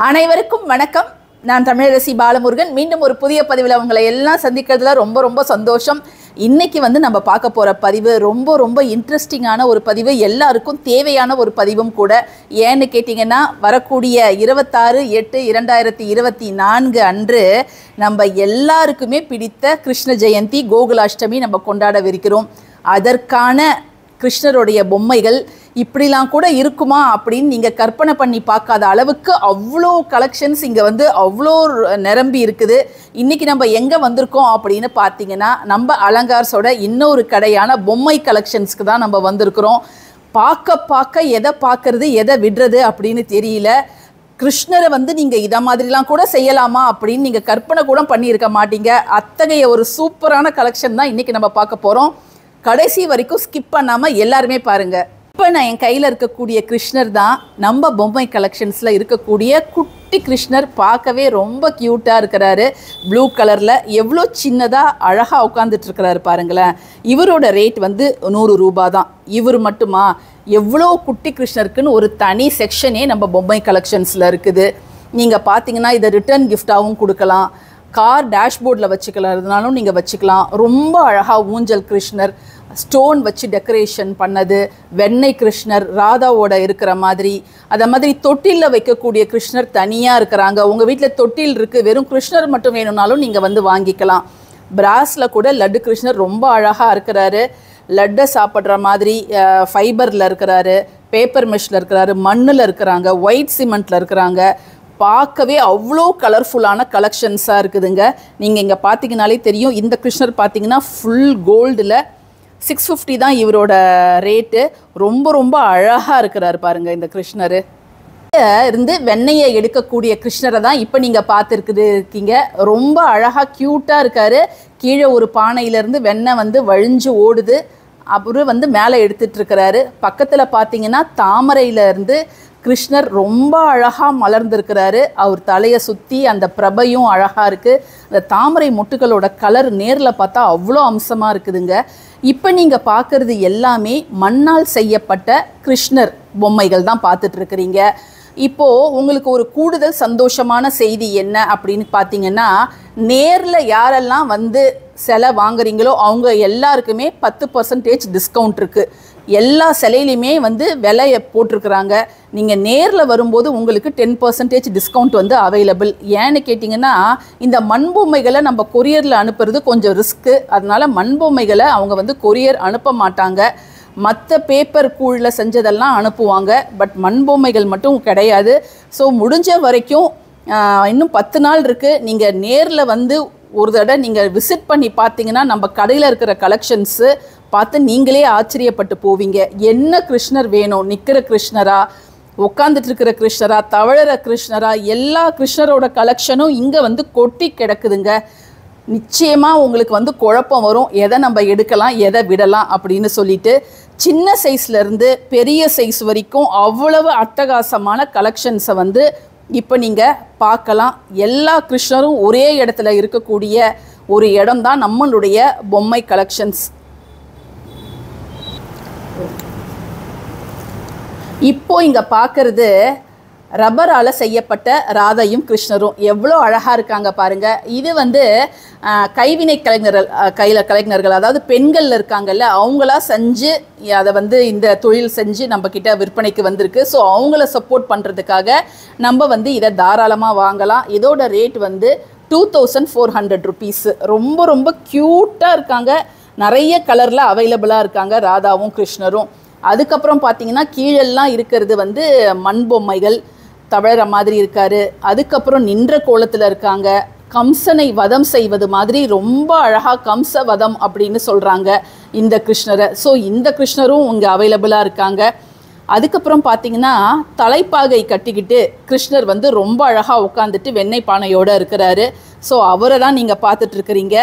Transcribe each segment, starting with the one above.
அனைவருக்கும் வணக்கம். நான் தமிழரசி பாலமுருகன். மீண்டும் ஒரு புதிய பதிவில் உங்களை எல்லாம் சந்திக்கிறதுல ரொம்ப சந்தோஷம். இன்னைக்கு நம்ம பார்க்க போகிற பதிவு ரொம்ப இன்ட்ரெஸ்டிங்கான ஒரு பதிவு, எல்லாருக்கும் தேவையான ஒரு பதிவும் கூட. ஏன்னு கேட்டிங்கன்னா, வரக்கூடிய 26/8/2024 அன்று நம்ம எல்லாருக்குமே பிடித்த கிருஷ்ண ஜெயந்தி கோகுலாஷ்டமி நம்ம கொண்டாடவிருக்கிறோம். அதற்கான கிருஷ்ணருடைய பொம்மைகள் இப்படிலாம் கூட இருக்குமா அப்படின்னு நீங்கள் கற்பனை பண்ணி பார்க்காத அளவுக்கு அவ்வளோ கலெக்ஷன்ஸ் இங்கே அவ்வளோ நிரம்பி இருக்குது. இன்றைக்கி நம்ம எங்கே வந்திருக்கோம் அப்படின்னு பார்த்தீங்கன்னா, நம்ம அலங்கார்ஸோட இன்னொரு கடையான பொம்மை கலெக்ஷன்ஸ்க்கு தான் நம்ம வந்திருக்கிறோம். பார்க்க எதை பார்க்கறது எதை விடுறது அப்படின்னு தெரியல. கிருஷ்ணரை நீங்கள் இதை மாதிரிலாம் கூட செய்யலாமா அப்படின்னு நீங்கள் கற்பனை கூட பண்ணியிருக்க மாட்டீங்க. அத்தகைய ஒரு சூப்பரான கலெக்ஷன் தான் இன்றைக்கி நம்ம பார்க்க போகிறோம். கடைசி வரைக்கும் ஸ்கிப் பண்ணாமல் எல்லாருமே பாருங்கள். இப்போ நான் என் கையில் இருக்கக்கூடிய கிருஷ்ணர் தான் நம்ம பொம்மை கலெக்ஷன்ஸில் இருக்கக்கூடிய குட்டி கிருஷ்ணர். பார்க்கவே ரொம்ப க்யூட்டாக இருக்கிறாரு. ப்ளூ கலரில் எவ்வளோ சின்னதாக அழகாக உட்காந்துட்ருக்கிறாரு பாருங்களேன். இவரோட ரேட் 100 ரூபா தான். இவர் மட்டுமா, எவ்வளோ குட்டி கிருஷ்ணருக்குன்னு ஒரு தனி செக்ஷனே நம்ம பொம்மை கலெக்ஷன்ஸில் இருக்குது. நீங்கள் பார்த்தீங்கன்னா இதை ரிட்டர்ன் கிஃப்டாகவும் கொடுக்கலாம், கார் டேஷ்போர்டில் வச்சுக்கலாம்னாலும் நீங்கள் வச்சுக்கலாம். ரொம்ப அழகாக ஊஞ்சல் கிருஷ்ணர், ஸ்டோன் வச்சு டெக்கரேஷன் பண்ணது, வெண்ணெய் கிருஷ்ணர் ராதாவோட இருக்கிற மாதிரி, அதை மாதிரி தொட்டிலில் வைக்கக்கூடிய கிருஷ்ணர் தனியாக இருக்கிறாங்க. உங்கள் வீட்டில் தொட்டில் இருக்குது, வெறும் கிருஷ்ணர் மட்டும் வேணும்னாலும் நீங்கள் வாங்கிக்கலாம். பிராஸில் கூட லட்டு கிருஷ்ணர் ரொம்ப அழகாக இருக்கிறாரு. லட்டை சாப்பிட்ற மாதிரி ஃபைபரில் இருக்கிறாரு, பேப்பர் மெஷ்ஷில் இருக்கிறாரு, மண்ணில் இருக்கிறாங்க, ஒயிட் சிமெண்ட்டில் இருக்கிறாங்க. பார்க்கவே அவ்வளோ கலர்ஃபுல்லான கலெக்ஷன்ஸாக இருக்குதுங்க. நீங்கள் இங்கே பார்த்தீங்கனாலே தெரியும். இந்த கிருஷ்ணர் பார்த்தீங்கன்னா ஃபுல் கோல்டில் 650 தான் இவரோட ரேட்டு. ரொம்ப அழகாக இருக்கிறார் பாருங்கள் இந்த கிருஷ்ணர். இருந்து வெண்ணெயை எடுக்கக்கூடிய கிருஷ்ணரை தான் இப்போ நீங்கள் பார்த்துருக்கீங்க. ரொம்ப அழகாக க்யூட்டாக இருக்கார். கீழே ஒரு பானையிலேருந்து வெண்ணெய் வழிஞ்சு ஓடுது. அவரு மேலே எடுத்துகிட்டு இருக்கிறாரு. பக்கத்தில் பார்த்தீங்கன்னா தாமரையிலேருந்து கிருஷ்ணர் ரொம்ப அழகாக மலர்ந்துருக்கிறாரு. அவர் தலையை சுற்றி அந்த பிரபையும் அழகாக இருக்குது. அந்த தாமரை மொட்டுகளோட கலர் நேரில் பார்த்தா அவ்வளோ அம்சமாக இருக்குதுங்க. இப்போ நீங்கள் பார்க்குறது எல்லாமே மண்ணால் செய்யப்பட்ட கிருஷ்ணர் பொம்மைகள் தான் பார்த்துட்ருக்குறீங்க. இப்போது உங்களுக்கு ஒரு கூடுதல் சந்தோஷமான செய்தி என்ன அப்படின்னு பார்த்தீங்கன்னா, நேரில் யாரெல்லாம் சிலை வாங்குறீங்களோ அவங்க எல்லாருக்குமே 10% டிஸ்கவுண்ட் இருக்குது. எல்லா சிலையிலையுமே விலையை போட்டிருக்கிறாங்க. நீங்கள் நேரில் வரும்போது உங்களுக்கு 10% டிஸ்கவுண்ட் அவைலபிள். ஏன்னு கேட்டிங்கன்னா, இந்த மண் பொம்மைகளை நம்ம கொரியரில் அனுப்புறது கொஞ்சம் ரிஸ்க்கு. அதனால் மண் பொம்மைகளை அவங்க கொரியர் அனுப்ப மாட்டாங்க. மற்ற பேப்பர் கூழில் செஞ்சதெல்லாம் அனுப்புவாங்க. பட் மண் பொம்மைகள் மட்டும் கிடையாது. ஸோ முடிஞ்ச வரைக்கும் இன்னும் 10 நாள் இருக்குது. நீங்கள் நேரில் ஒரு தடவை நீங்கள் விசிட் பண்ணி பார்த்தீங்கன்னா, நம்ம கடையில் இருக்கிற கலெக்ஷன்ஸு பார்த்து நீங்களே ஆச்சரியப்பட்டு போவீங்க. என்ன கிருஷ்ணர் வேணும், நிற்கிற கிருஷ்ணரா, உட்காந்துட்டு இருக்கிற கிருஷ்ணரா, தவழற கிருஷ்ணரா, எல்லா கிருஷ்ணரோட கலெக்ஷனும் இங்கே கொட்டி கிடக்குதுங்க. நிச்சயமாக உங்களுக்கு குழப்பம் வரும், எதை நம்ம எடுக்கலாம் எதை விடலாம் அப்படின்னு சொல்லிட்டு. சின்ன சைஸ்லேருந்து பெரிய சைஸ் வரைக்கும் அவ்வளவு அட்டகாசமான கலெக்ஷன்ஸை இப்போ நீங்கள் பார்க்கலாம். எல்லா கிருஷ்ணரும் ஒரே இடத்துல இருக்கக்கூடிய ஒரு இடம் தான் நம்மளுடைய பொம்மை கலெக்ஷன்ஸ். இப்போ இங்கே பார்க்குறது ரப்பரால் செய்யப்பட்ட ராதையும் கிருஷ்ணரும் எவ்வளோ அழகாக இருக்காங்க பாருங்கள். இது கைவினை கலைஞர்கள் அதாவது பெண்கள் இருக்காங்கல்ல, அவங்களா செஞ்சு அதை இந்த தொழில் செஞ்சு நம்மக்கிட்ட விற்பனைக்கு வந்திருக்கு. ஸோ அவங்கள சப்போர்ட் பண்ணுறதுக்காக நம்ம இதை தாராளமாக வாங்கலாம். இதோட ரேட் 2400 ருபீஸு. ரொம்ப க்யூட்டாக இருக்காங்க. நிறைய கலரில் அவைலபிளாக இருக்காங்க ராதாவும் கிருஷ்ணரும். அதுக்கப்புறம் பார்த்தீங்கன்னா கீழெல்லாம் இருக்கிறது மண் பொம்மைகள், தவழற மாதிரி இருக்காரு. அதுக்கப்புறம் நின்ற கோலத்தில் இருக்காங்க. கம்சனை வதம் செய்வது மாதிரி ரொம்ப அழகாக கம்ச வதம் அப்படின்னு சொல்கிறாங்க இந்த கிருஷ்ணரை. ஸோ இந்த கிருஷ்ணரும் இங்கே அவைலபிளாக இருக்காங்க. அதுக்கப்புறம் பார்த்தீங்கன்னா தலைப்பாகை கட்டிக்கிட்டு கிருஷ்ணர் ரொம்ப அழகாக உட்காந்துட்டு வெண்ணெய் பானையோடு இருக்கிறாரு. ஸோ அவரை தான் நீங்கள் பார்த்துட்ருக்கிறீங்க.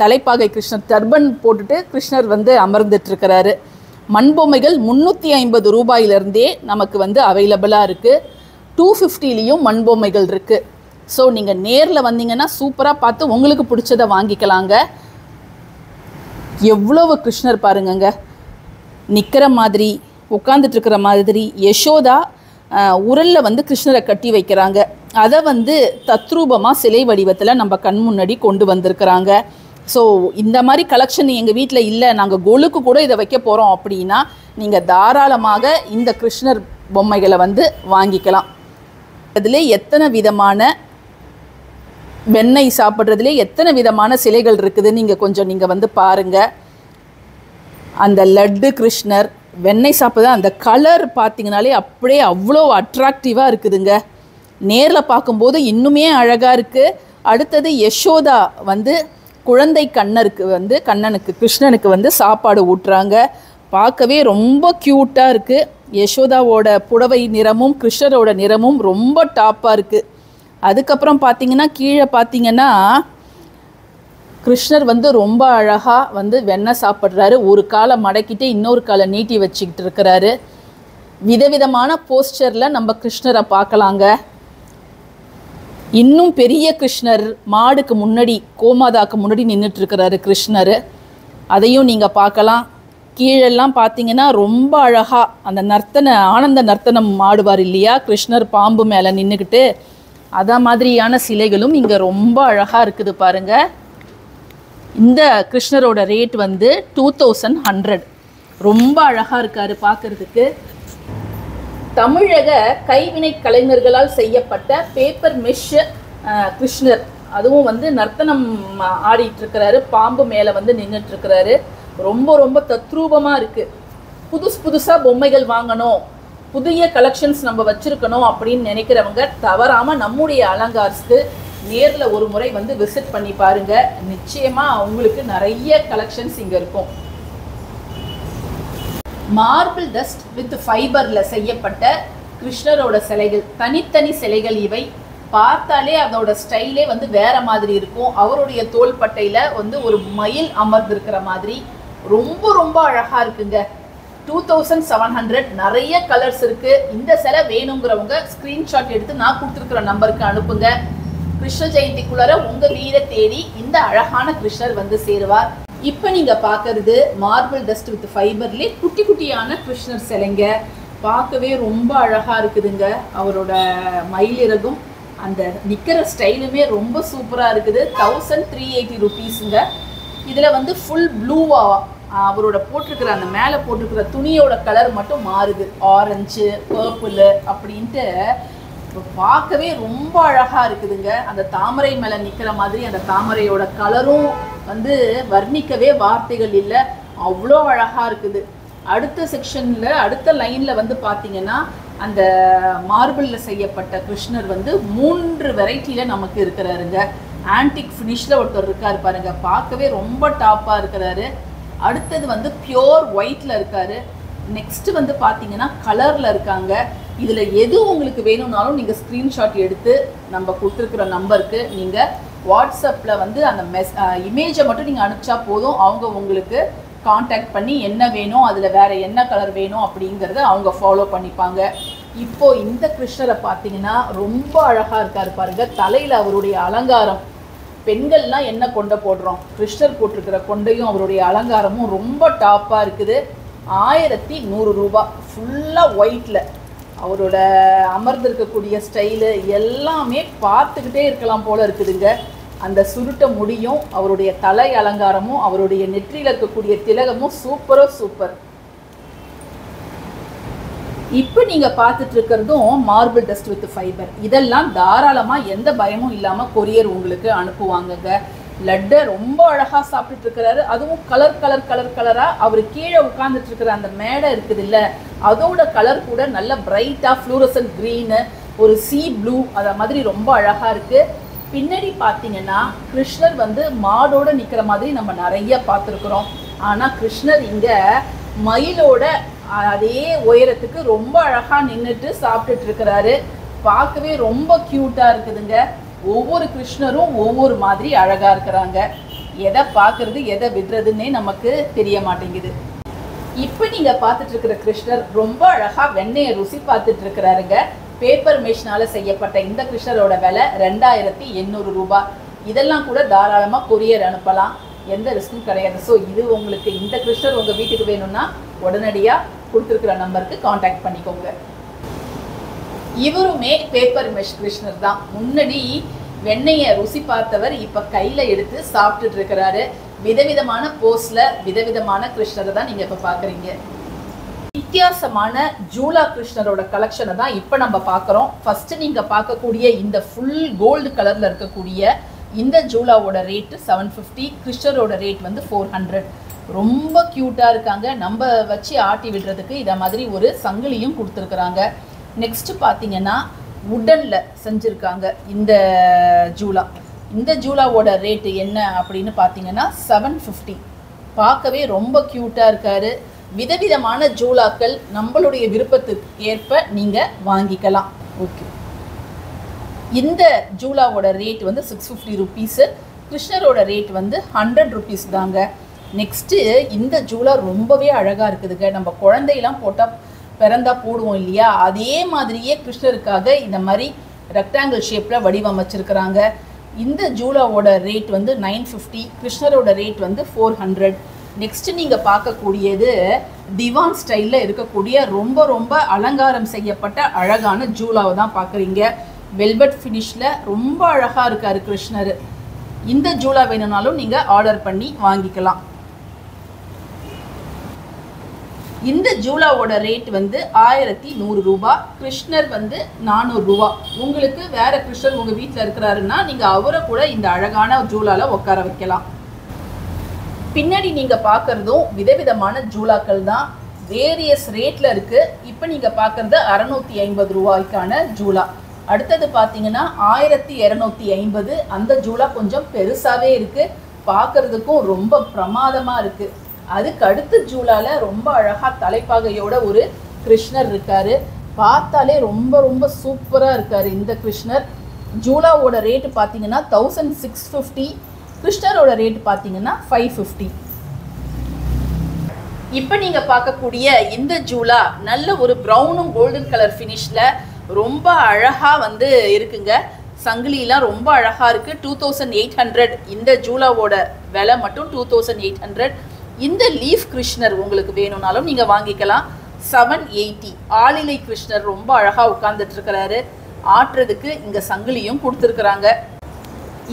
தலைப்பாகை கிருஷ்ணர் டர்பன் போட்டுட்டு கிருஷ்ணர் அமர்ந்துட்டுருக்கிறாரு. மண் பொம்மைகள் 350 ரூபாயிலிருந்தே நமக்கு அவைலபிளாக இருக்குது. 250லேயும் மண் பொம்மைகள் இருக்குது. ஸோ நீங்கள் நேரில் வந்தீங்கன்னா சூப்பராக பார்த்து உங்களுக்கு பிடிச்சதை வாங்கிக்கலாங்க. எவ்வளவு கிருஷ்ணர் பாருங்கங்க, நிற்கிற மாதிரி, உட்காந்துட்ருக்கிற மாதிரி. யசோதா உரலில் கிருஷ்ணரை கட்டி வைக்கிறாங்க. அதை வந்து தத்ரூபமாக சிலை வடிவத்தில் நம்ம கண் முன்னாடி கொண்டு வந்திருக்கிறாங்க. ஸோ இந்த மாதிரி கலெக்ஷன் எங்கள் வீட்டில் இல்லை, நாங்கள் கொலுக்கு கூட இதை வைக்க போகிறோம் அப்படின்னா நீங்கள் தாராளமாக இந்த கிருஷ்ணர் பொம்மைகளை வந்து வாங்கிக்கலாம். அதில் எத்தனை விதமான வெண்ணெய் சாப்பிட்றதுலே எத்தனை விதமான சிலைகள் இருக்குது நீங்கள் வந்து பாருங்கள். அந்த லட்டு கிருஷ்ணர் வெண்ணெய் சாப்பிட்றது அந்த கலர் பார்த்திங்கனாலே அப்படியே அவ்வளோ அட்ராக்டிவாக இருக்குதுங்க. நேரில் பார்க்கும்போது இன்னுமே அழகாக இருக்குது. அடுத்தது யசோதா வந்து குழந்தை கண்ணனுக்கு கிருஷ்ணனுக்கு வந்து சாப்பாடு ஊட்டுறாங்க. பார்க்கவே ரொம்ப க்யூட்டாக இருக்குது. யசோதாவோட புடவை நிறமும் கிருஷ்ணரோட நிறமும் ரொம்ப டாப்பாக இருக்குது. அதுக்கப்புறம் பார்த்திங்கன்னா கீழே பார்த்திங்கன்னா கிருஷ்ணர் வந்து ரொம்ப அழகாக வந்து வெண்ணெய் சாப்பிட்றாரு. ஒரு காலை மடக்கிட்டு இன்னொரு காலை நீட்டி வச்சுக்கிட்டு இருக்கிறாரு. விதவிதமான போஸ்டரில் நம்ம கிருஷ்ணரை பார்க்கலாங்க. இன்னும் பெரிய கிருஷ்ணர் மாடுக்கு முன்னாடி கோமாதாக்கு முன்னாடி நின்றுட்டுருக்கிறாரு கிருஷ்ணர். அதையும் நீங்கள் பார்க்கலாம். கீழெல்லாம் பார்த்தீங்கன்னா ரொம்ப அழகாக அந்த ஆனந்த நர்த்தனம் ஆடுவார் இல்லையா கிருஷ்ணர் பாம்பு மேலே நின்றுக்கிட்டு, அதை மாதிரியான சிலைகளும் இங்கே ரொம்ப அழகாக இருக்குது பாருங்கள். இந்த கிருஷ்ணரோட ரேட் வந்து 2100. ரொம்ப அழகாக இருக்கார் பார்க்குறதுக்கு. தமிழக கைவினை கலைஞர்களால் செய்யப்பட்ட பேப்பர் மெஷ் கிருஷ்ணர், அதுவும் வந்து நர்த்தனம் ஆடிட்டு இருக்கிறாரு, பாம்பு மேலே வந்து நின்றுட்டு இருக்கிறாரு. ரொம்ப ரொம்ப தத்ரூபமாக இருக்குது. புதுசாக பொம்மைகள் வாங்கணும், புதிய கலெக்ஷன்ஸ் நம்ம வச்சுருக்கணும் அப்படின்னு நினைக்கிறவங்க தவறாமல் நம்முடைய அலங்கார்ஸ்க்கு நேரில் ஒரு முறை வந்து விசிட் பண்ணி பாருங்கள். நிச்சயமாக உங்களுக்கு நிறைய கலெக்ஷன்ஸ் இங்கே இருக்கும். மார்பிள் டஸ்ட் வித் ஃபைபரில் செய்யப்பட்ட கிருஷ்ணரோட சிலைகள், தனித்தனி சிலைகள். இவை பார்த்தாலே அதோட ஸ்டைலே வந்து வேறு மாதிரி இருக்கும். அவருடைய தோள்பட்டையில் வந்து ஒரு மயில் அமர்ந்திருக்கிற மாதிரி ரொம்ப ரொம்ப அழகாக இருக்குங்க. 2700. நிறைய கலர்ஸ் இருக்குது. இந்த சிலை வேணுங்கிறவங்க ஸ்க்ரீன்ஷாட் எடுத்து நான் கொடுத்துருக்குற நம்பருக்கு அனுப்புங்க. கிருஷ்ண ஜெயந்திக்குள்ளார உங்கள் வீரை தேடி இந்த அழகான கிருஷ்ணர் வந்து சேருவார். இப்போ நீங்கள் பார்க்கறது மார்பிள் டஸ்ட் வித் ஃபைபர்லேயே குட்டி குட்டியான கிருஷ்ணர் சிலைங்க. பார்க்கவே ரொம்ப அழகாக இருக்குதுங்க. அவரோட மயிலிறகும் அந்த நிற்கிற ஸ்டைலுமே ரொம்ப சூப்பராக இருக்குது. 1380 rupeesங்க. இதில் வந்து ஃபுல் ப்ளூவாக அவரோட போட்டிருக்கிற அந்த மேலே போட்டிருக்கிற துணியோட கலர் மட்டும் மாறுது, ஆரஞ்சு பர்பிள் அப்படின்ட்டு. பார்க்கவே ரொம்ப அழகாக இருக்குதுங்க. அந்த தாமரை மேலே நிற்கிற மாதிரி அந்த தாமரையோட கலரும் வந்து வர்ணிக்கவே வார்த்தைகள் இல்லை, அவ்வளோ அழகாக இருக்குது. அடுத்த செக்ஷனில் அடுத்த லைனில் வந்து பார்த்திங்கன்னா அந்த மார்பிளில் செய்யப்பட்ட கிருஷ்ணர் வந்து 3 வெரைட்டியில் நமக்கு இருக்கிறாருங்க. ஆன்டிக் ஃபினிஷில் ஒருத்தர் இருக்கார் பாருங்க, பார்க்கவே ரொம்ப டாப்பாக இருக்கிறாரு. அடுத்தது வந்து பியோர் ஒயிட்டில் இருக்கார். நெக்ஸ்ட்டு வந்து பார்த்திங்கன்னா கலரில் இருக்காங்க. இதில் எது உங்களுக்கு வேணும்னாலும் நீங்கள் ஸ்க்ரீன்ஷாட் எடுத்து நம்ம கொடுத்துருக்குற நம்பருக்கு நீங்கள் வாட்ஸ்அப்பில் வந்து அந்த இமேஜை மட்டும் நீங்கள் அனுப்பிச்சா போதும். அவங்க உங்களுக்கு காண்டாக்ட் பண்ணி என்ன வேணும், அதில் வேறு என்ன கலர் வேணும் அப்படிங்கிறத அவங்க ஃபாலோ பண்ணிப்பாங்க. இப்போது இந்த கிருஷ்ணரை பார்த்தீங்கன்னா ரொம்ப அழகாக இருக்கார் பாருங்கள். தலையில் அவருடைய அலங்காரம், பெண்கள்லாம் என்ன கொண்டை போடுறோம், கிருஷ்ணர் போட்டிருக்கிற கொண்டையும் அவருடைய அலங்காரமும் ரொம்ப டாப்பாக இருக்குது. 1100 ரூபா. ஃபுல்லாக ஒயிட்டில் அவரோட அமர்ந்திருக்கக்கூடிய ஸ்டைலு எல்லாமே பார்த்துக்கிட்டே இருக்கலாம் போல் இருக்குதுங்க. அந்த சுருட்ட முடியும், அவருடைய தலை அலங்காரமும், அவருடைய நெற்றியில் இருக்கக்கூடிய திலகமும் சூப்பர். இப்போ நீங்கள் பார்த்துட்டு இருக்கிறதும் மார்பிள் டஸ்ட் வித் ஃபைபர். இதெல்லாம் தாராளமாக எந்த பயமும் இல்லாமல் கொரியர் உங்களுக்கு அனுப்புவாங்கங்க. லட்டை ரொம்ப அழகாக சாப்பிட்டுட்டு இருக்கிறாரு. அதுவும் கலராக அவர் கீழே உட்காந்துட்டு இருக்கிற அந்த மேடை இருக்குது இல்லை, அதோட கலர் கூட நல்ல பிரைட்டாக ஃப்ளூரசன்ட் க்ரீனு, ஒரு சீ ப்ளூ, அதை மாதிரி ரொம்ப அழகாக இருக்குது. பின்னாடி பார்த்தீங்கன்னா கிருஷ்ணர் வந்து மாடோடு நிற்கிற மாதிரி நம்ம நிறைய பார்த்துருக்குறோம். ஆனால் கிருஷ்ணர் இங்கே மயிலோட அதே உயரத்துக்கு ரொம்ப அழகாக நின்றுட்டு சாப்பிட்டுட்டு இருக்கிறாரு. பார்க்கவே ரொம்ப க்யூட்டாக இருக்குதுங்க. ஒவ்வொரு கிருஷ்ணரும் ஒவ்வொரு மாதிரி அழகாக இருக்கிறாங்க. எதை பார்க்குறது எதை விடுறதுன்னே நமக்கு தெரிய மாட்டேங்குது. இப்போ நீங்கள் பார்த்துட்டு இருக்கிற கிருஷ்ணர் ரொம்ப அழகாக வெண்ணெயை ருசி பார்த்துட்டு இருக்கிறாருங்க. பேப்பர் மெஷ்னால் செய்யப்பட்ட இந்த கிருஷ்ணரோட விலை 2800 ரூபாய். இதெல்லாம் கூட தாராளமாக கொரியர் அனுப்பலாம், எந்த ரிஸ்க்கும் கிடையாது. ஸோ இது உங்களுக்கு இந்த கிருஷ்ணர் உங்கள் வீட்டுக்கு வேணும்னா உடனடியாக கொடுத்துருக்குற நம்பருக்கு காண்டாக்ட் பண்ணிக்கோங்க. இவருமே பேப்பர் மெஷ் கிருஷ்ணர் தான். முன்னாடி வெண்ணெயை ருசி பார்த்தவர் இப்ப கையில எடுத்து சாப்பிட்டுட்டு இருக்கிறாரு. விதவிதமான போஸ்ல விதவிதமான கிருஷ்ணரை தான் நீங்க இப்ப பாக்குறீங்க. வித்தியாசமான ஜூலா கிருஷ்ணரோட கலெக்ஷனை தான் இப்ப நம்ம பார்க்குறோம். ஃபர்ஸ்ட் நீங்க பார்க்கக்கூடிய இந்த ஃபுல் கோல்டு கலர்ல இருக்கக்கூடிய இந்த ஜூலாவோட ரேட்டு 750, கிருஷ்ணரோட ரேட் வந்து 400. ரொம்ப கியூட்டா இருக்காங்க. நம்ம வச்சு ஆட்டி விடுறதுக்கு இத மாதிரி ஒரு சங்கிலியும் கொடுத்துருக்குறாங்க. நெக்ஸ்ட் பார்த்தீங்கன்னா உடன்ல செஞ்சிருக்காங்க இந்த ஜூலா. இந்த ஜூலாவோட ரேட்டு என்ன அப்படின்னு பார்த்தீங்கன்னா 750. பார்க்கவே ரொம்ப கியூட்டா இருக்காரு. விதவிதமான ஜூலாக்கள் நம்மளுடைய விருப்பத்துக்கு ஏற்ப நீங்க வாங்கிக்கலாம். ஓகே, இந்த ஜூலாவோட ரேட் வந்து 650 ருபீஸ், கிருஷ்ணரோட ரேட் வந்து 100 ருபீஸ் தாங்க. நெக்ஸ்ட்டு இந்த ஜூலா ரொம்பவே அழகா இருக்குதுங்க. நம்ம குழந்தையெல்லாம் போட்டால் பிறந்தா போடுவோம் இல்லையா, அதே மாதிரியே கிருஷ்ணருக்காக இந்த மாதிரி ரெக்டாங்கிள் ஷேப்பில் வடிவமைச்சிருக்கிறாங்க. இந்த ஜூலாவோட ரேட் வந்து 950, கிருஷ்ணரோட ரேட் வந்து 400. நெக்ஸ்ட் நீங்கள் பார்க்கக்கூடியது டிவான் ஸ்டைலில் இருக்கக்கூடிய ரொம்ப ரொம்ப அலங்காரம் செய்யப்பட்ட அழகான ஜூலாவை தான் பார்க்குறீங்க. வெல்வெட் ஃபினிஷில் ரொம்ப அழகாக இருக்கார் கிருஷ்ணர். இந்த ஜூலா வேணும்னாலும் நீங்கள் ஆர்டர் பண்ணி வாங்கிக்கலாம். இந்த ஜூலாவோட ரேட் வந்து 1100 ரூபா, கிருஷ்ணர் வந்து 400 ரூபா. உங்களுக்கு வேற கிருஷ்ணர் உங்கள் வீட்டில் இருக்கிறாருன்னா நீங்கள் அவரை கூட இந்த அழகான ஜூலாவில் உட்கார வைக்கலாம். பின்னாடி நீங்கள் பார்க்குறதும் விதவிதமான ஜூலாக்கள் தான், வேரியஸ் ரேட்டில் இருக்குது. இப்போ நீங்கள் பார்க்குறது 650 ரூபாய்க்கான ஜூலா. அடுத்தது பார்த்தீங்கன்னா 1250. அந்த ஜூலா கொஞ்சம் பெருசாகவே இருக்குது, பார்க்குறதுக்கும் ரொம்ப பிரமாதமாக இருக்குது. அதுக்கு அடுத்த ஜூலாவில் ரொம்ப அழகாக தலைப்பாகையோட ஒரு கிருஷ்ணர் இருக்கார். பார்த்தாலே ரொம்ப ரொம்ப சூப்பராக இருக்கார் இந்த கிருஷ்ணர். ஜூலாவோட ரேட்டு பார்த்தீங்கன்னா 1650, கிருஷ்ணரோட ரேட்டு பார்த்தீங்கன்னா 550. இப்போ நீங்கள் பார்க்கக்கூடிய இந்த ஜூலா நல்ல ஒரு ப்ரௌனும் கோல்டன் கலர் ஃபினிஷில் ரொம்ப அழகாக வந்து இருக்குங்க. சங்கிலிலாம் ரொம்ப அழகாக இருக்குது. 2800. இந்த ஜூலாவோட விலை மட்டும் 2800. இந்த லீஃப் கிருஷ்ணர் உங்களுக்கு வேணும்னாலும் நீங்கள் வாங்கிக்கலாம். 780. ஆளிலை கிருஷ்ணர் ரொம்ப அழகாக உட்கார்ந்துட்டு இருக்கிறாரு. ஆட்டுறதுக்கு இங்கே சங்கிலியும் கொடுத்துருக்குறாங்க.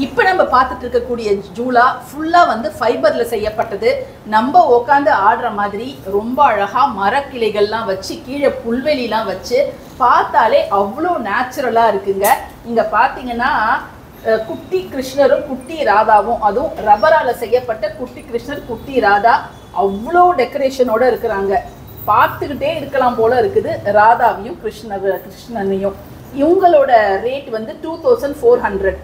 இப்போ நம்ம பார்த்துட்டு இருக்கக்கூடிய ஜூலா ஃபுல்லாக வந்து ஃபைபரில் செய்யப்பட்டது. நம்ம உட்காந்து ஆடுற மாதிரி ரொம்ப அழகாக மரக்கிளைகள்லாம் வச்சு கீழே புல்வெளிலாம் வச்சு பார்த்தாலே அவ்வளோ நேச்சுரலாக இருக்குங்க. இங்கே பார்த்தீங்கன்னா குட்டி கிருஷ்ணரும் குட்டி ராதாவும், அதுவும் ரப்பரால் செய்யப்பட்ட குட்டி கிருஷ்ணர் குட்டி ராதா அவ்வளோ டெக்கரேஷனோட இருக்கிறாங்க. பார்த்துக்கிட்டே இருக்கலாம் போல இருக்குது ராதாவையும் கிருஷ்ணனையும். இவங்களோட ரேட் வந்து 2400.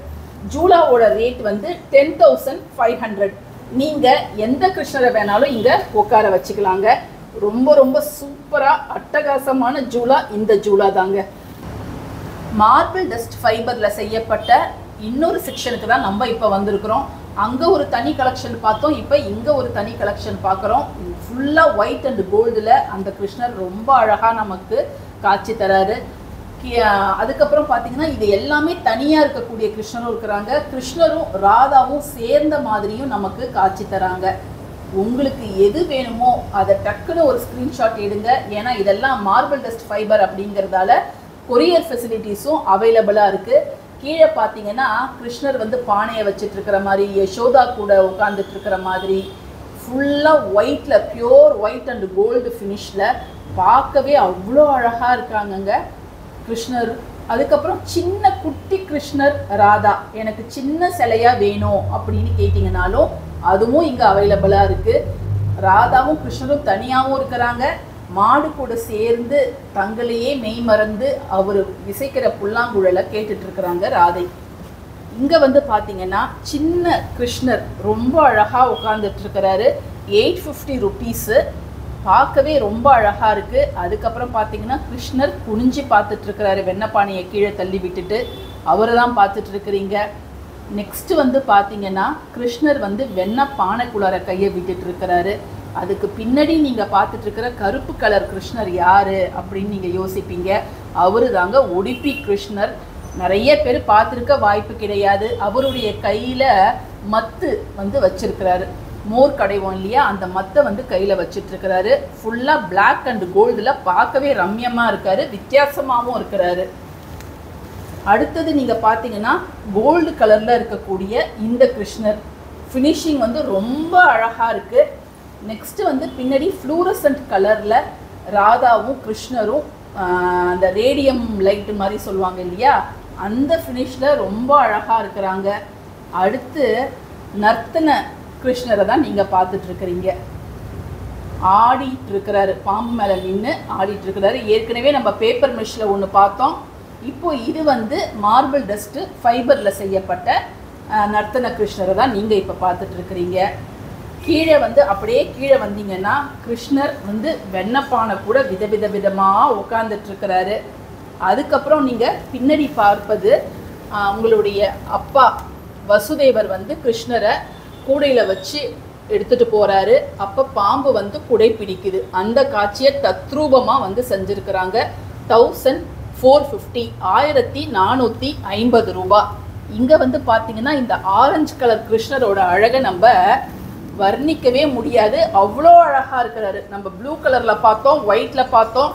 ஜூலாவோட ரேட் வந்து 10500. நீங்கள் எந்த கிருஷ்ணரை வேணாலும் இங்கே உட்கார வச்சுக்கலாங்க. ரொம்ப ரொம்ப சூப்பராக அட்டகாசமான ஜூலா இந்த ஜூலா தாங்க. மார்பிள் டஸ்ட் ஃபைபரில் செய்யப்பட்ட இன்னொரு செக்ஷனுக்கு தான் நம்ம இப்போ வந்திருக்கிறோம். அங்கே ஒரு தனி கலெக்ஷன் பார்த்தோம், இப்போ இங்கே ஒரு தனி கலெக்ஷன் பார்க்குறோம். ஃபுல்லாக ஒயிட் அண்ட் கோல்டில் அந்த கிருஷ்ணர் ரொம்ப அழகாக நமக்கு காட்சி தராரு. அதுக்கப்புறம் பார்த்தீங்கன்னா இது எல்லாமே தனியாக இருக்கக்கூடிய கிருஷ்ணரும் இருக்கிறாங்க. கிருஷ்ணரும் ராதாவும் சேர்ந்த மாதிரியும் நமக்கு காட்சி தராங்க. உங்களுக்கு எது வேணுமோ அதை டக்குன்னு ஒரு ஸ்க்ரீன்ஷாட் எடுங்க. ஏன்னா இதெல்லாம் மார்பிள் டஸ்ட் ஃபைபர் அப்படிங்கிறதால கொரியர் ஃபெசிலிட்டிஸும் அவைலபிளாக இருக்குது. கீழே பார்த்தீங்கன்னா கிருஷ்ணர் வந்து பானையை வச்சுட்டு இருக்கிற மாதிரி, யசோதா கூட உட்காந்துட்டு இருக்கிற மாதிரி ஃபுல்லாக ஒயிட்டில் பியோர் ஒயிட் அண்ட் கோல்டு ஃபினிஷில் பார்க்கவே அவ்வளோ அழகாக இருக்காங்கங்க கிருஷ்ணர். அதுக்கப்புறம் சின்ன குட்டி கிருஷ்ணர் ராதா எனக்கு சின்ன சிலையாக வேணும் அப்படின்னு கேட்டிங்கனாலும் அதுவும் இங்கே அவைலபிளாக இருக்குது. ராதாவும் கிருஷ்ணரும் தனியாகவும் இருக்கிறாங்க. மாடு கூட சேர்ந்து தங்களையே மெய் மறந்து அவர் விசைக்கிற புல்லாங்குழலை கேட்டுட்டு இருக்கிறாங்க ராதை. இங்கே வந்து பார்த்தீங்கன்னா சின்ன கிருஷ்ணர் ரொம்ப அழகாக உட்காந்துட்டு இருக்கிறாரு. 850 ருபீஸு. பார்க்கவே ரொம்ப அழகாக இருக்குது. அதுக்கப்புறம் பார்த்தீங்கன்னா கிருஷ்ணர் குனிஞ்சு பார்த்துட்டு இருக்கிறாரு, வெண்ணப்பானையை கீழே தள்ளி விட்டுட்டு அவரை தான் பார்த்துட்டு இருக்கிறீங்க. நெக்ஸ்ட்டு வந்து பார்த்தீங்கன்னா கிருஷ்ணர் வந்து வெண்ணெய் பானைக்குள்ளார கையை விட்டுட்டு இருக்கிறாரு. அதுக்கு பின்னாடி நீங்கள் பார்த்துட்டு இருக்கிற கருப்பு கலர் கிருஷ்ணர் யார் அப்படின்னு நீங்கள் யோசிப்பீங்க. அவரு தாங்க உடுப்பி கிருஷ்ணர். நிறைய பேர் பார்த்துருக்க வாய்ப்பு கிடையாது. அவருடைய கையில் மத்து வந்து வச்சிருக்கிறாரு. மோர் கடைவோம் இல்லையா, அந்த மத்தை வந்து கையில் வச்சிட்ருக்கிறாரு. ஃபுல்லாக பிளாக் அண்ட் கோல்டில் பார்க்கவே ரம்யமாக இருக்கார், வித்தியாசமாகவும் இருக்கிறாரு. அடுத்தது நீங்கள் பார்த்தீங்கன்னா கோல்டு கலரில் இருக்கக்கூடிய இந்த கிருஷ்ணர் ஃபினிஷிங் வந்து ரொம்ப அழகாக இருக்குது. நெக்ஸ்ட்டு வந்து பின்னாடி ஃப்ளூரசன்ட் கலரில் ராதாவும் கிருஷ்ணரும் அந்த ரேடியம் லைட்டு மாதிரி சொல்லுவாங்க இல்லையா, அந்த ஃபினிஷில் ரொம்ப அழகாக இருக்கிறாங்க. அடுத்து நர்த்தன கிருஷ்ணரை தான் நீங்கள் பார்த்துட்ருக்கிறீங்க. ஆடிட்டுருக்கிறாரு, பாம்பு மேலே நின்று ஆடிட்டுருக்கிறாரு. ஏற்கனவே நம்ம பேப்பர் மெஷ்ஷில் ஒன்று பார்த்தோம். இப்போது இது வந்து மார்பிள் டஸ்ட்டு ஃபைபரில் செய்யப்பட்ட நர்த்தன கிருஷ்ணரை தான் நீங்கள் இப்போ பார்த்துட்ருக்கிறீங்க. கீழே வந்து அப்படியே கீழே வந்தீங்கன்னா கிருஷ்ணர் வந்து வெண்ணப்பானை கூட விதமாக உட்காந்துட்ருக்கிறாரு. அதுக்கப்புறம் நீங்கள் பின்னாடி பார்ப்பது உங்களுடைய அப்பா வசுதேவர் வந்து கிருஷ்ணரை கூடையில் வச்சு எடுத்துகிட்டு போகிறாரு. அப்போ பாம்பு வந்து குடை பிடிக்குது. அந்த காட்சியை தத்ரூபமாக வந்து செஞ்சுருக்கிறாங்க. 1450 1450 ரூபா. இங்கே வந்து பார்த்தீங்கன்னா இந்த ஆரஞ்சு கலர் கிருஷ்ணரோட அழகை நம்ம வர்ணிக்கவே முடியாது, அவ்வளோ அழகாக இருக்கிறாரு. நம்ம ப்ளூ கலரில் பார்த்தோம், ஒயிட்டில் பார்த்தோம்,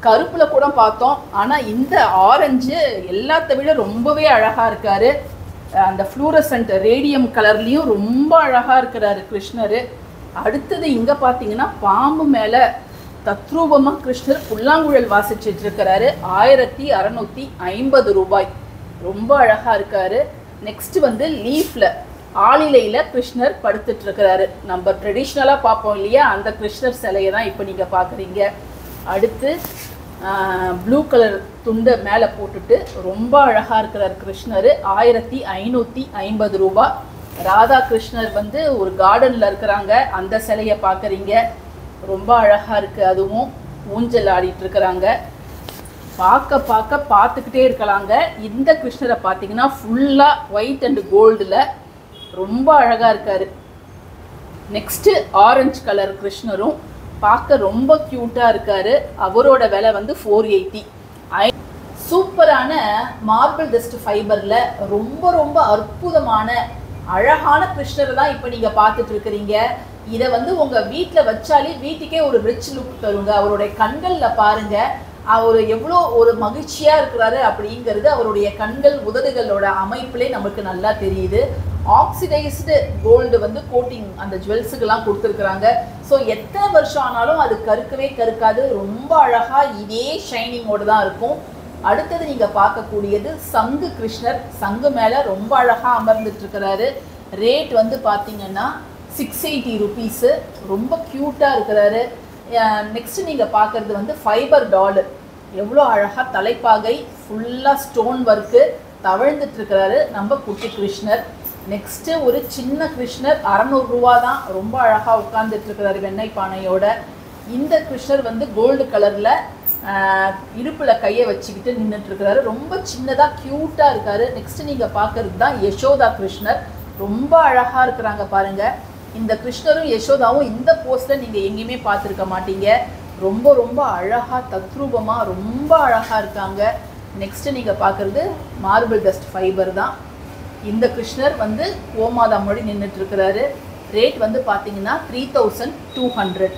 கருப்பில் கூட பார்த்தோம். ஆனால் இந்த ஆரஞ்சு எல்லாத்த விட ரொம்பவே அழகாக இருக்கார். அந்த ஃப்ளூரசன்ட் ரேடியம் கலர்லேயும் ரொம்ப அழகாக இருக்கிறாரு கிருஷ்ணர். அடுத்தது இங்கே பார்த்தீங்கன்னா பாம்பு மேலே தத்ரூபமாக கிருஷ்ணர் புல்லாங்குழல் வாசிச்சுட்டு இருக்கிறாரு. 1650 ரூபாய். ரொம்ப அழகாக இருக்கார். நெக்ஸ்ட்டு வந்து லீஃபில் ஆளிலையில் கிருஷ்ணர் படுத்துட்ருக்கிறாரு. நம்ம ட்ரெடிஷ்னலாக பார்ப்போம் இல்லையா, அந்த கிருஷ்ணர் சிலையை தான் இப்போ நீங்கள் பார்க்குறீங்க. அடுத்து ப்ளூ கலர் துண்டை மேலே போட்டுட்டு ரொம்ப அழகாக இருக்கிறார் கிருஷ்ணர். 1550 ரூபா. ராதா கிருஷ்ணர் வந்து ஒரு கார்டனில் இருக்கிறாங்க, அந்த சிலையை பார்க்குறீங்க. ரொம்ப அழகாக இருக்குது. அதுவும் ஊஞ்சல் ஆடிட்டுருக்கிறாங்க. பார்த்துக்கிட்டே இருக்கலாங்க. இந்த கிருஷ்ணரை பார்த்தீங்கன்னா ஃபுல்லாக ஒயிட் அண்ட் கோல்டில் ரொம்ப அழகாக இருக்கார். நெக்ஸ்ட்டு ஆரஞ்சு கலர் கிருஷ்ணரும் பார்க்க ரொம்ப க்யூட்டாக இருக்கார். அவரோட விலை வந்து 480. சூப்பரான மார்பிள் டஸ்ட் ஃபைபரில் ரொம்ப அற்புதமான அழகான கிருஷ்ணரை தான் இப்போ நீங்கள் பார்த்துட்டு இருக்கிறீங்க. இதை வந்து உங்கள் வீட்டில் வச்சாலே வீட்டுக்கே ஒரு ரிச் லுக் தருங்க. அவருடைய கண்களில் பாருங்கள், அவர் எவ்வளோ ஒரு மகிழ்ச்சியாக இருக்கிறாரு அப்படிங்கிறது அவருடைய கண்கள் உதடுகளோட அமைப்பிலே நமக்கு நல்லா தெரியுது. ஆக்சிடைஸ்டு கோல்டு வந்து கோட்டிங் அந்த ஜுவல்ஸுக்கெல்லாம் கொடுத்துருக்குறாங்க. ஸோ எத்தனை வருஷம் ஆனாலும் அது கருக்காது. ரொம்ப அழகாக இதே ஷைனிங்கோடு தான் இருக்கும். அடுத்தது நீங்கள் பார்க்கக்கூடியது சங்கு கிருஷ்ணர். சங்கு மேலே ரொம்ப அழகாக அமர்ந்துட்டுருக்கிறாரு. ரேட் வந்து பார்த்தீங்கன்னா 680 ருபீஸு. ரொம்ப க்யூட்டாக இருக்கிறாரு. நெக்ஸ்ட்டு நீங்கள் பார்க்குறது வந்து ஃபைபர் டாலர். எவ்வளோ அழகாக தலைப்பாகை ஃபுல்லாக ஸ்டோன் ஒர்க்கு தவழ்ந்துட்டுருக்கிறாரு நம்ம குட்டி கிருஷ்ணர். நெக்ஸ்ட்டு ஒரு சின்ன கிருஷ்ணர் 600 ரூபா தான். ரொம்ப அழகாக உட்காந்துட்ருக்கிறாரு வெண்ணெய் பானையோட. இந்த கிருஷ்ணர் வந்து கோல்டு கலரில் இடுப்பில் கையை வச்சுக்கிட்டு நின்றுட்டுருக்கிறாரு. ரொம்ப சின்னதாக க்யூட்டாக இருக்கார். நெக்ஸ்ட்டு நீங்கள் பார்க்குறது தான் யசோதா கிருஷ்ணர். ரொம்ப அழகாக இருக்கிறாங்க பாருங்கள். இந்த கிருஷ்ணரும் யசோதாவும் இந்த போஸ்ட்டில் நீங்கள் எங்கேயுமே பார்த்துருக்க மாட்டீங்க. ரொம்ப அழகாக தத்ரூபமாக ரொம்ப அழகாக இருக்காங்க. நெக்ஸ்ட்டு நீங்கள் பார்க்குறது மார்பிள் டஸ்ட் ஃபைபர் தான். இந்த கிருஷ்ணர் வந்து கோமாதா மொழி நின்றுட்டுருக்கிறாரு. ரேட் வந்து பார்த்தீங்கன்னா 3200.